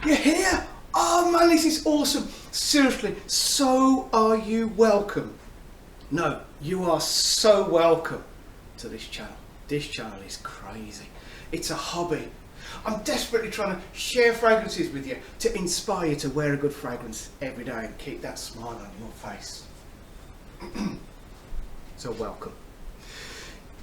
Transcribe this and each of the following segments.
You're here? Oh man, this is awesome. Seriously, so are you welcome. No, you are so welcome to this channel. This channel is crazy. It's a hobby. I'm desperately trying to share fragrances with you to inspire you to wear a good fragrance every day and keep that smile on your face. So welcome.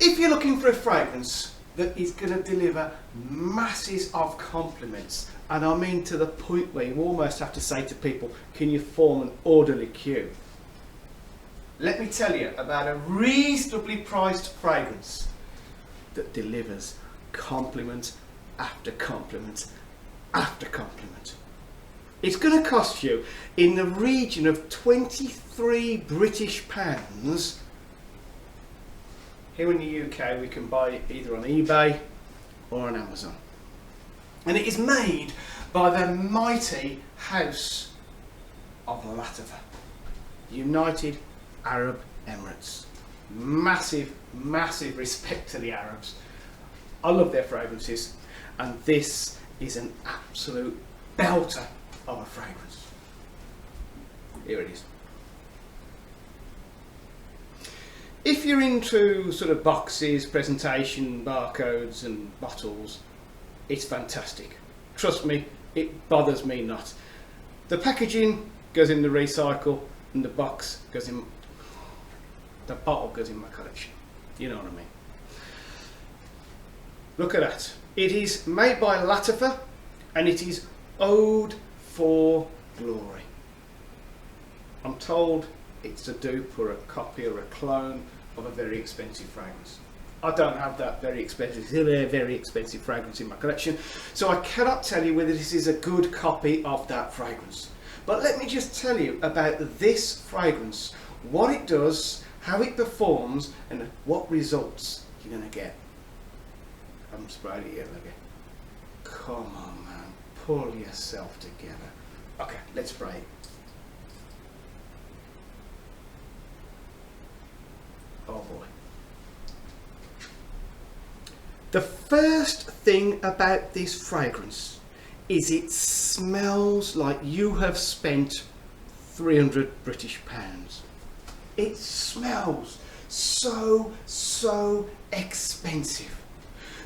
If you're looking for a fragrance that is going to deliver masses of compliments, and I mean to the point where you almost have to say to people, can you form an orderly queue? Let me tell you about a reasonably priced fragrance that delivers compliment after compliment after compliment. It's going to cost you in the region of 23 British pounds. Here in the UK we can buy it either on eBay or on Amazon. And it is made by the mighty house of Lattafa, United Arab Emirates. Massive, massive respect to the Arabs. I love their fragrances, and this is an absolute belter of a fragrance. Here it is. If you're into sort of boxes, presentation, barcodes and bottles, it's fantastic. Trust me, it bothers me not. The packaging goes in the recycle and the box goes in, the bottle goes in my collection. You know what I mean? Look at that. It is made by Lattafa and it is OUD for Glory. I'm told it's a dupe or a copy or a clone of a very expensive fragrance. I don't have that very expensive fragrance in my collection, so I cannot tell you whether this is a good copy of that fragrance. But let me just tell you about this fragrance, what it does, how it performs, and what results you're going to get. I haven't sprayed it yet, Leggy. Come on, man, pull yourself together. Okay, let's spray it. Oh boy. The first thing about this fragrance is it smells like you have spent 300 British pounds. It smells so expensive.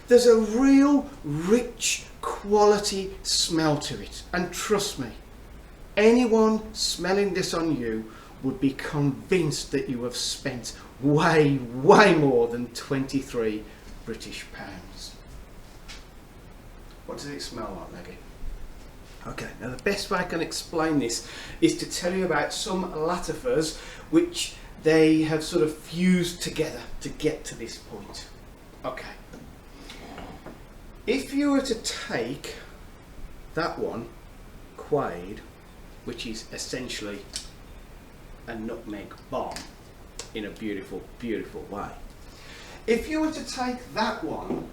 There's a real rich quality smell to it, and trust me, anyone smelling this on you would be convinced that you have spent way more than 23 British pounds. What does it smell like, Maggie? Okay, now the best way I can explain this is to tell you about some Lattafas which they have sort of fused together to get to this point. Okay, if you were to take that one, Quaid, which is essentially a nutmeg bomb in a beautiful way. If you were to take that one,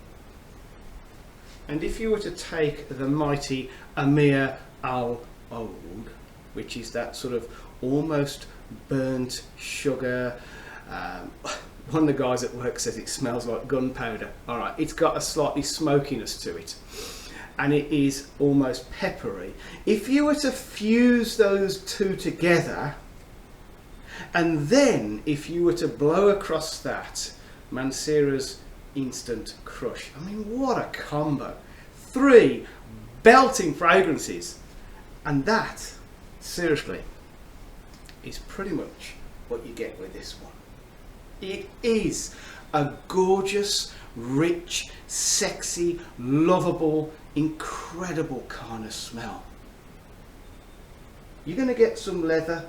and if you were to take the mighty Amir al-Oud, which is that sort of almost burnt sugar, one of the guys at work says it smells like gunpowder. Alright, it's got a slightly smokiness to it, and it is almost peppery. If you were to fuse those two together, and then if you were to blow across that Mansera's Instant Crush, I mean, what a combo. 3 belting fragrances, and that, seriously, is pretty much what you get with this one. It is a gorgeous, rich, sexy, lovable, incredible kind of smell. You're going to get some leather,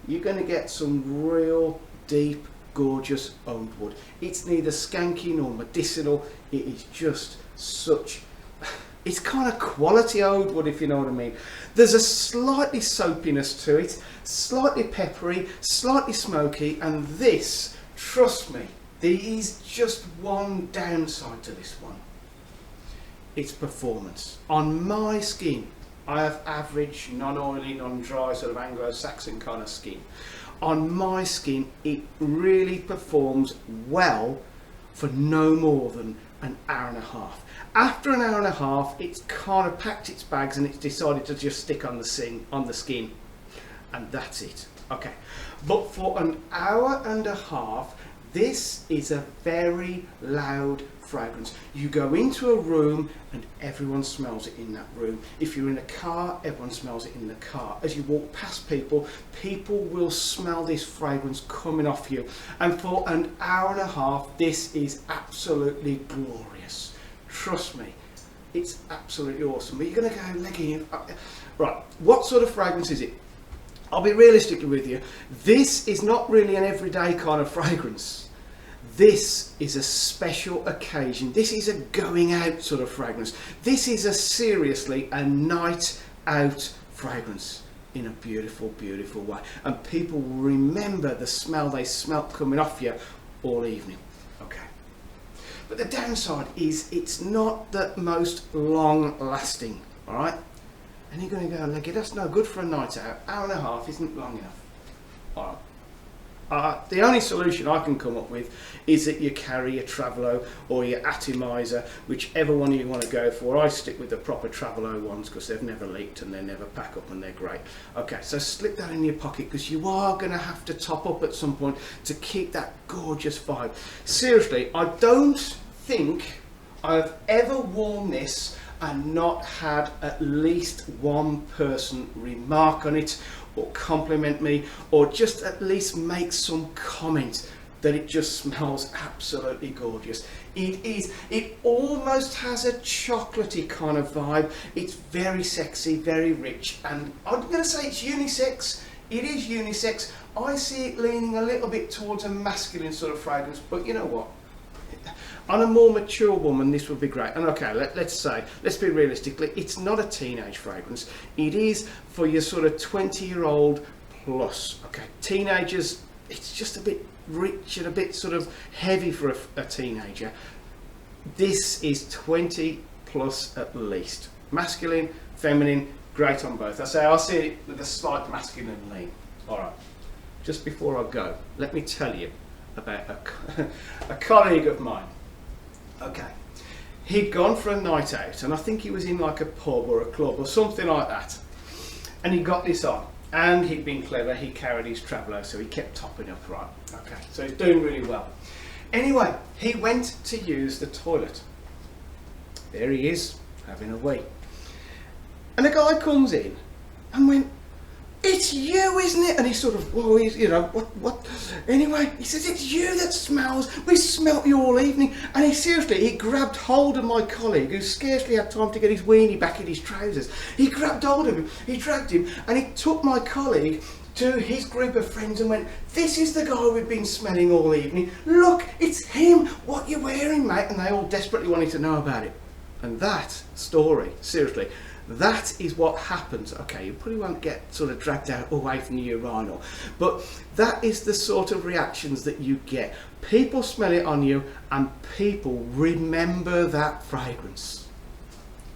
you're going to get some real deep, gorgeous oud wood. It's neither skanky nor medicinal, it is just such, it's kind of quality oud wood, if you know what I mean. There's a slightly soapiness to it, slightly peppery, slightly smoky, and this, trust me, there is just one downside to this one. It's performance. On my skin, I have average, non-oily, non-dry, sort of Anglo-Saxon kind of skin. On my skin, it really performs well for no more than an hour and a half. After an hour and a half, it's kind of packed its bags and it's decided to just stick on the skin, and that's it. Okay, but for an hour and a half, this is a very loud fragrance. You go into a room and everyone smells it in that room. If you're in a car, everyone smells it in the car. As you walk past people, people will smell this fragrance coming off you. And for an hour and a half, this is absolutely glorious. Trust me, it's absolutely awesome. But you're going to go legging in. Right, what sort of fragrance is it? I'll be realistic with you. This is not really an everyday kind of fragrance. This is a special occasion. This is a going out sort of fragrance. This is seriously a night out fragrance in a beautiful, beautiful way. And people will remember the smell they smelt coming off you all evening. Okay. But the downside is it's not the most long lasting, all right? And you're going to go, Leggy, that's no good for a night out. Hour and a half isn't long enough. All right. The only solution I can come up with is that you carry a Travelo or your atomizer, whichever one you want to go for. I stick with the proper Travelo ones because they've never leaked and they never pack up and they're great. Okay, so slip that in your pocket because you are going to have to top up at some point to keep that gorgeous vibe. Seriously, I don't think I've ever worn this and not had at least one person remark on it or compliment me or just at least make some comment that it just smells absolutely gorgeous. It almost has a chocolatey kind of vibe. It's very sexy, very rich, and I'm going to say it's unisex. It is unisex. I see it leaning a little bit towards a masculine sort of fragrance, but you know what? On a more mature woman, this would be great. And okay, let's be realistic. It's not a teenage fragrance. It is for your sort of 20-year-old plus. Okay, teenagers, it's just a bit rich and a bit sort of heavy for a teenager. This is 20 plus at least. Masculine, feminine, great on both. I see it with a slight masculine lean. All right, just before I go, let me tell you about a colleague of mine. Okay, he'd gone for a night out and I think he was in like a pub or a club or something like that, and he got this on and he'd been clever, he carried his Travelo, so he kept topping up, right? Okay, so he's doing really well. Anyway, he went to use the toilet. There he is, having a wee, and the guy comes in and went, "It's you, isn't it?" And he sort of, whoa, you know, what? Anyway, he says, "It's you that smells. We smelt you all evening." And he grabbed hold of my colleague, who scarcely had time to get his weenie back in his trousers. He grabbed hold of him, he dragged him, and he took my colleague to his group of friends and went, "This is the guy we've been smelling all evening. Look, it's him. What you wearing, mate?" And they all desperately wanted to know about it. And that story, seriously, that is what happens. Okay, you probably won't get sort of dragged out away from the urinal, but that is the sort of reactions that you get. People smell it on you and people remember that fragrance.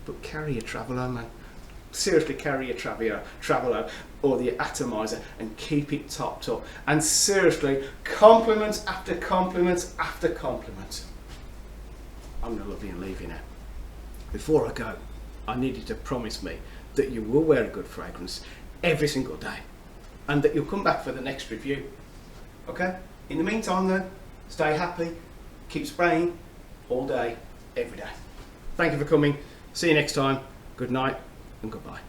But carry your Travelo, man. Seriously, carry your Travelo or the atomizer and keep it topped up. And seriously, compliments after compliments after compliments. I'm going to love you and leave you now. Before I go, I need you to promise me that you will wear a good fragrance every single day and that you'll come back for the next review. Okay? In the meantime though, stay happy, keep spraying all day, every day. Thank you for coming. See you next time. Good night and goodbye.